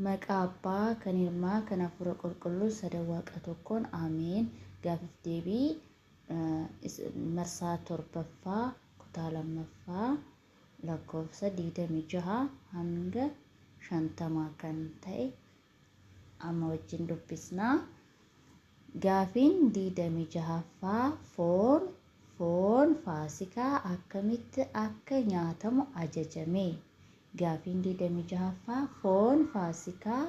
Maqaa Abbaa kan Ilmaa kan Hafuura Qulqulluu sadan Waaqa tokkoon Ameen. Gaaffii deebii marsaa 7ffaa kutaa 2ffaa lakkoofsa 26 hanga 50 kan ta'e amma wajjin dubbisnaa. Gaaffiin 26ffaa foon Faasikaa akkamitti akka nyaatamu ajajame. Gaaffiin 26ffaa foon Faasikaa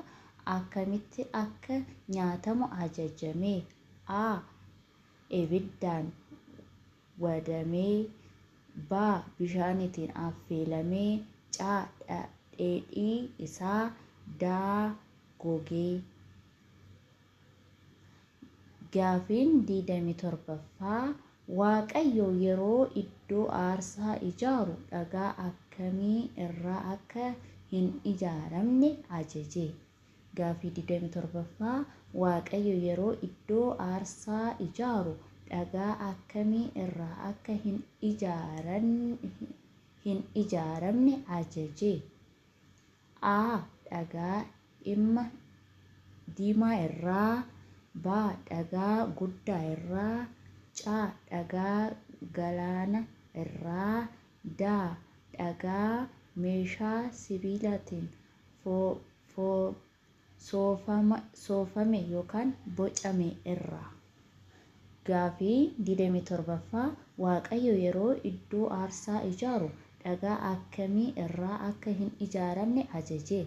akkamitti akka nyaatamu ajajame. A. Ibiddaan wadamee. B. Bishaanitiin affeelamee. C. Dheedhii isaa. D. Gogee. Gaaffiin 27ffaa Waaqayyo yeroo iddoo aarsaa ijaaru dhagaa akkamii irraa akka hin ijaaramne ajaje. Gaaffii 27ffaa Waaqayyo yeroo iddoo aarsaa ijaaru dhagaa akkamii irraa akka hin ijaaramne ajaje. A. Dhagaa diimaa irraa. B. Dhagaa guddaa irraa. C. Dhagaa galaana irraa. D. Dhagaa meeshaa sibiilaatiin soofame yookaan bocame irraa. Gaaffii 27ffaa Waaqayyo yeroo iddoo aarsaa ijaaru dhagaa akkamii irraa akka hin ijaaramne ajaje.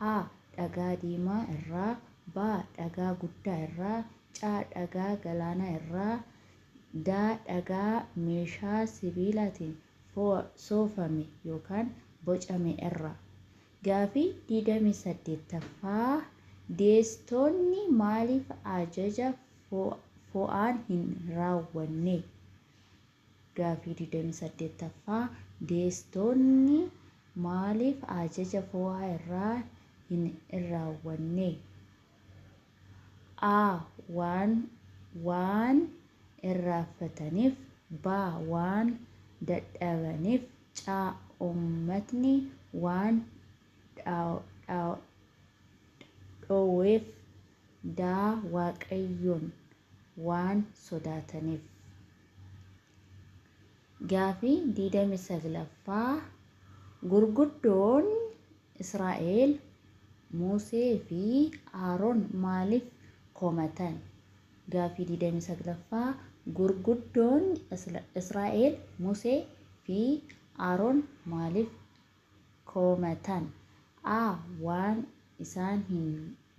A. Dhagaa diimaa irraa. B. Dhagaa guddaa irraa. C. Dhagaa galaana irraa. D. Dhagaa meeshaa sibiilaatiin soofame yookaan bocame irraa. Gaaffii 28ffaa Deessitoonni maaliif ajaja fo'aan hin raawwanne. Gaaffii 28ffaa Deessitoonni maaliif ajaja fo'aa hin raawwanne. A. Waan irraanfataniif. B. Waan dadhabaniif. C. Uummatni waan dhowweef. D. Waaqayyoon waan sodaataniif. Gaaffii 29ffaa Gurguddoonni Israa'el Musee fi Aroon maaliif komatan. Gaaffii 29ffaa Gurguddoonni Israa'el Musee fi Aroon maaliif komatan. A. Waan isaan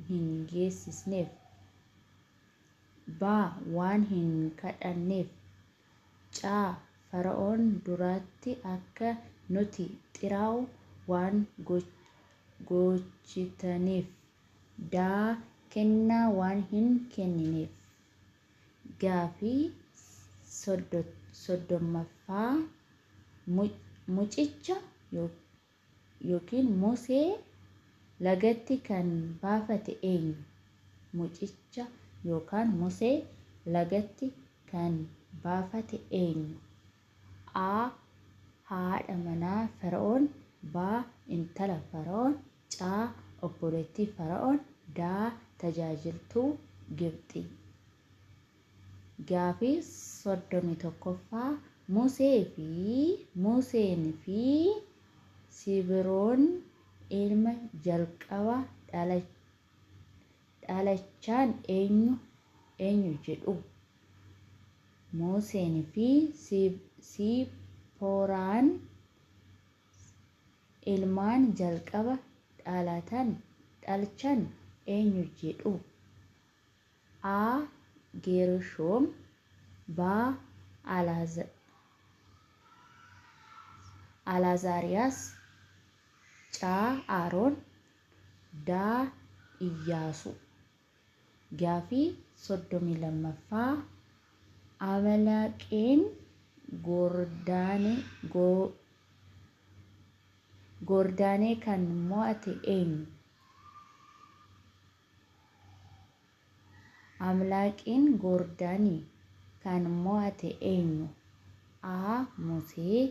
hin geessisneef. B. Waan hin kadhanneef. C. Fara'oon duratti akka nuti xiraa'u waan gochitaniif. D. Kennaa waan hin kennineef. Gaaffii 30ffaa Mucicha yookiin Musee lagatti kan baafate eenyu. Mucicha yookaan Musee lagatti kan baafate eenyu. A. Haadha manaa Fara'oon. B. Intala Fara'oon. C. Obboleettii Fara'oon. D. Tajaajiltuu Gibxi. Gaaffii 31ffaa Museen fi Sibiroon ilma jalqaba dhalachaan eenyu jedhu. Museen fi Siporaan ilmaan jalqaba dhalchan eenyu jedhu. A. Geershoom. B. Alaazariyaas. C. Aroon. D. Iyyaasuu. Gaaffii 32ffaa Amalaqeen Goordaanee kan mo'ate eenyu. Amalaqeen Goordaanii kan mo'ate eenyu. A. Musee.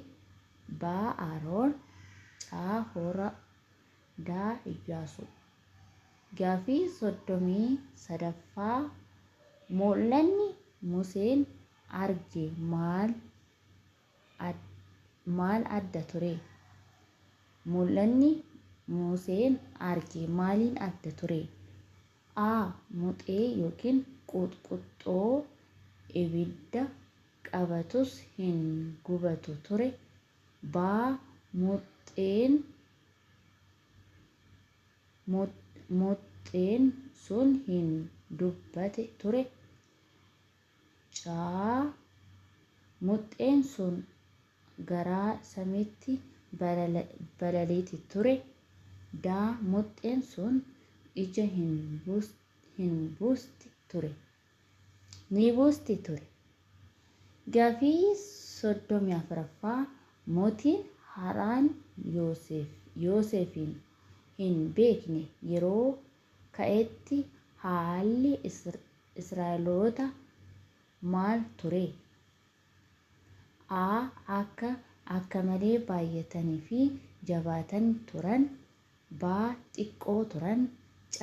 B. Aroon. C. Hora. D. Iyyaasuu. Gaafii 33ffaa mul'anni Museen arge maal adda ture? Mul'anni Museen arge maaliin adda ture? A. Muxee yookiin quxquxxoo ibidda qabatus hin gubatu ture. B. Muxeen sun hin dubbate ture. C. Muxeen sun gara samiitti balaliiti ture. D. Muxeen sun ija ni buusti ture. Gaafii 34ffaa mootiin haaraan Yoosefin hin beekne yeroo ka'etti haalli Israa'eloota maal ture? A. Akka malee baay'atanii fi jabaatanii turan. B. Xiqqoo turan. C.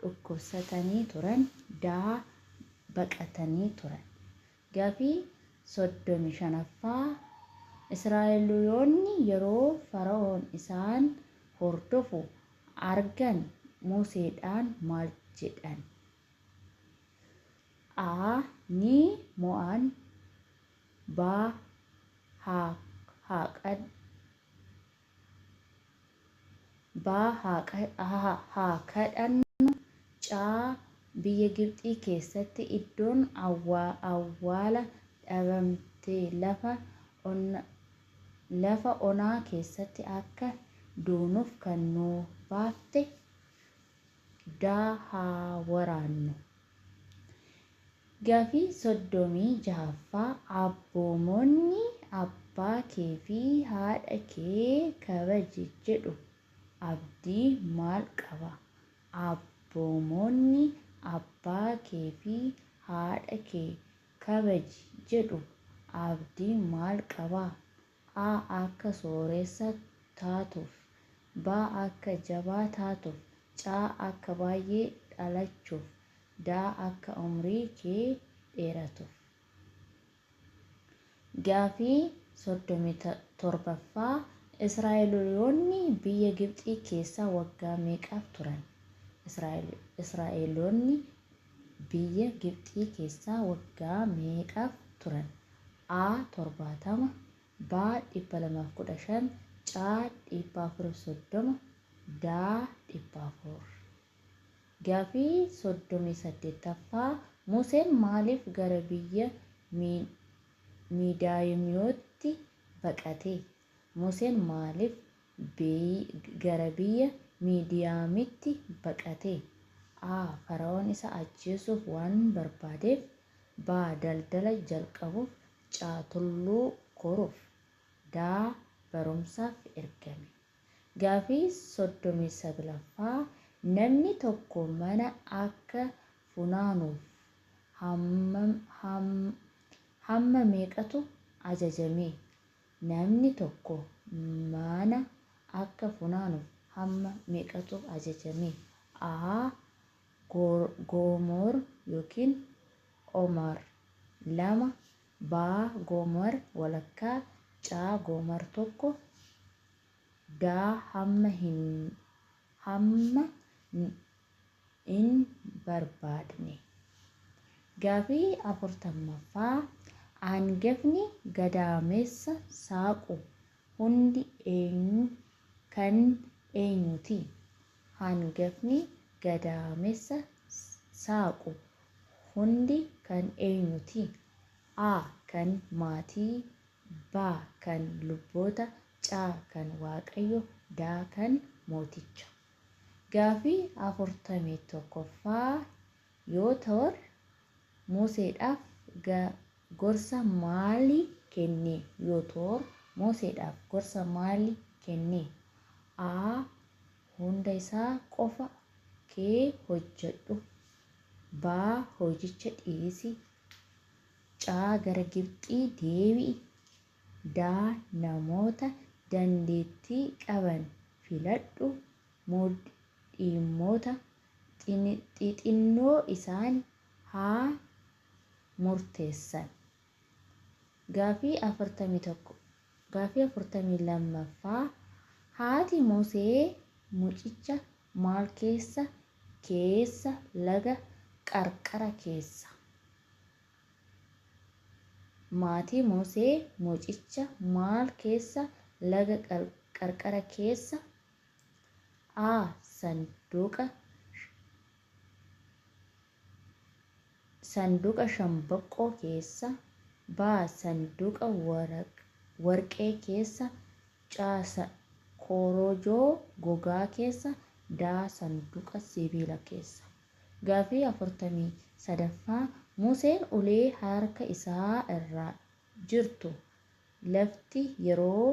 Dhukkubsatanii turan. D. Baqatanii turan. Gaafii 35ffaa Israa'eloonni yeroo Fara'oon isaan hordofu argan Museedhaan maal jedhan? A. Ni mo'an. B. haa kadhannu. C. Biyya Gibxii keessatti iddoon awwaala dhabamte lafa onaa keessatti akka duunuuf kan nu baafte. D. Haa waraannu. Gaafii 36ffaa abboommonni abbaa kee fi haadha kee kabaji jedhu abdii maal qaba? Abboommonni abbaa kee fi haadha kee kabaji jedhu abdii maal qaba? A. Akka sooressa taatuuf. B. Akka jabaa taatuuf. C. Akka baay'ee dhalachuuf. D. Akka umrii kee dheeratuuf. Gaafii 37ffaa Israa'eloonni biyya Gibxii keessa waggaa meeqaaf turan? Israa'eloonni biyya Gibxii keessa waggaa meeqaaf turan? A. 70. B. 215. C. 430. D. 400. Gaafii 38ffaa Museen maaliif gara biyya Midiyaanootti baqate? Museen maaliif gara biyya Midiyaanitti baqate? A. Fara'oon isa ajjeesuuf waan barbaadeef. B. Daldala jalqabuuf. C. Tulluu koruuf. D. Barumsaaf ergame. Gaafii 39ffaa namni tokko mana akka funaanuuf hamma meeqatu ajajame? Namni tokko mana akka funaanuuf hamma meeqatu ajajame? A. Goomer yookiin Omar 2. B. Goomer walakkaa. C. Goomer 1. D. Hamma hin barbaadne. Gaafii 40ffaa hangafni gadameessa saaqu hundi kan eenyuti? Hangafni gadameessa saaqu hundi kan eenyuti? A. Kan maatii. B. Kan lubboota. C. Kan Waaqayyo. D. Kan mooticha. Gaafii 41ffaa Yootor Museedhaaf gorsa maalii kenne? Yootor Museedhaaf gorsa maalii kenne? A. Hunda isaa qofa kee hojjedhu. B. Hojicha dhiisi. C. Gara Gibxii deebi'i. D. Namoota dandeettii qaban filadhu. Dhimmoota xixinnoo isaan haa murteessan. Gaafii 42ffaa haati Musee mucicha maal keessa laga qarqara keessa. Maatii Musee mucicha maal keessa laga qarqara keessa? A. Sanduuqa shambaqqoo keessa. B. Sanduuqa warqee keessa. C. Korojoo gogaa keessa. D. Sanduuqa sibiila keessa. Gaafii 43ffaa Museen ulee harka isaa irra jirtu lafti yeroo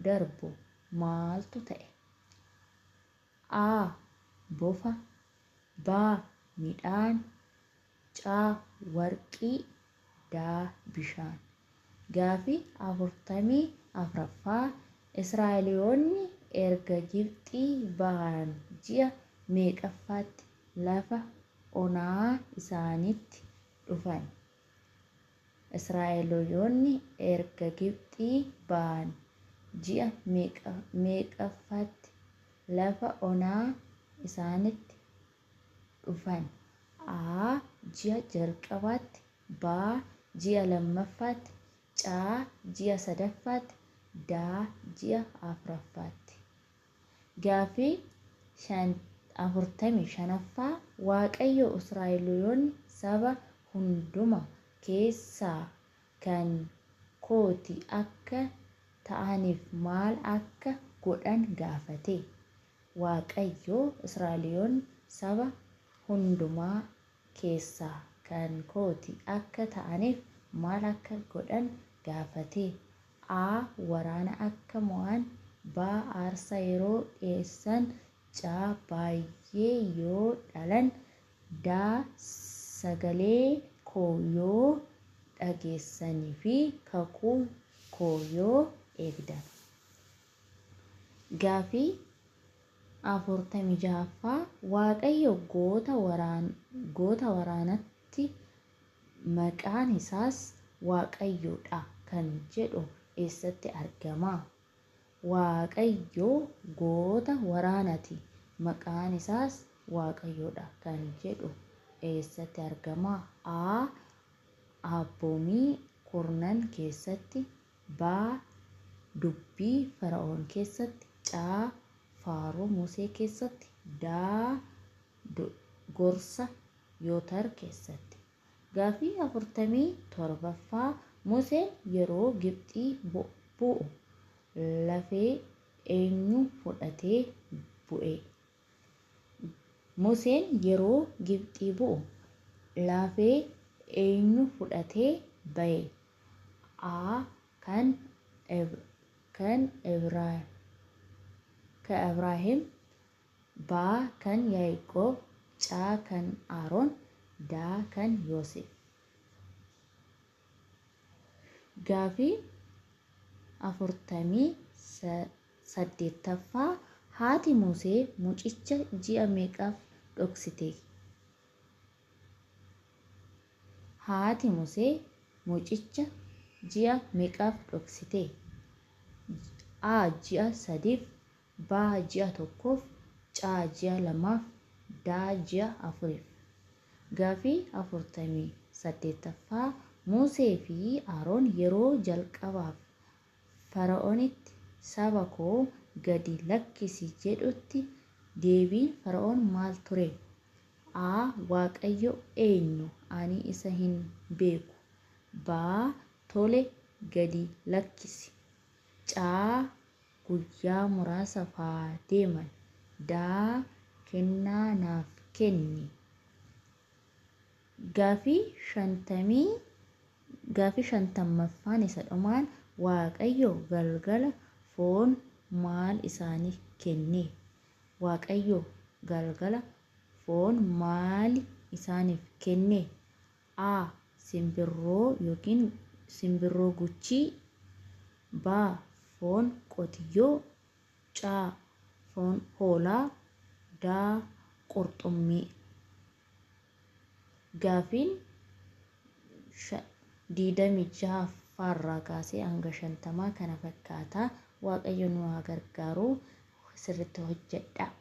darbu maaltu ta'e? A. Bofa. B. Midhaan. C. Warqii. D. Bishaan. Gaafii 44ffaa Israa'eloonni erga Gibxii bahan ji'a meeqaffaatti lafa onaa isaaniitti dhufan? Israa'eloonni erga Gibxii bahan ji'a meeqaffaatti lafa onaa isaaniitti dhufan? A. Ji'a jalqabaatti. B. Ji'a lammaffaatti. C. Ji'a sadaffaatti. D. Ji'a afuraffaatti. Gaafii 45ffaa Waaqayyo Israa'eloonni saba hundumaa keessaa kan kooti akka ta'aniif maal akka godhan gaafate? Waaqayyo Israa'eloonni saba hundumaa keessaa kan kooti akka ta'aniif maal akka godhan gaafate? A. Waraana akka mo'an. B. Aarsaa yeroo dhiyeessan. C. Baay'ee yoo dhalan. D. Sagalee koo yoo dhageessanii fi kakuu koo yoo eegdan. Gaafii 46ffaa Waaqayyo goota waraanaatti maqaan isaas Waaqayyoodha kan jedhu eessatti argama? Waaqayyo goota waraanaati maqaan isaas Waaqayyoodha kan jedhu eessatti argama? A. Abboomii 4 keessatti. B. Dubbii Fara'oon keessatti. C. Faaruu Musee keessatti. D. Gorsa Yootar keessatti. Gaafii 47ffaa Museen yeroo Gibxii bu'u lafee eenyu fudhatee bu'e? Museen yeroo Gibxii bu'u lafee eenyu fudhatee ba'e? A. Kan Ibraahim. B. Kan Yaaqoob. C. Kan Aroon. D. Kan Yoosef. Gaafii 48ffaa haati Musee mucicha ji'a meeqaaf dhoksite? Haati Musee mucicha ji'a meeqaaf dhoksite? A. Ji'a 3. B. Ji'a 1. C. Ji'a 2. D. Ji'a 4. Gaafii 48ffaa Musee fi Aroon yeroo jalqabaaf Fara'oonitti saba koo gadi lakkisi jedhutti deebiin Fara'oon maal ture? A. Waaqayyo eenyu ani isa hin beeku. B. Tole gadi lakkisi. C. Guyyaa muraasa haa deeman. D. Kennaa naaf kenni. Gaafii 50ffaan isa dhumaan Waaqayyo galgala foon maal isaaniif kenne? Waaqayyo galgala foon maali isaaniif kenne? A. Simbirroo guchii. B. Foon qotiyyoo. C. Foon hoolaa. D. Qurxummii. Gaafiin 26 kaasee hanga 50 kana fakkaata. Waaqayyo nu haa gargaaru. Sirriitti hojjedhaa.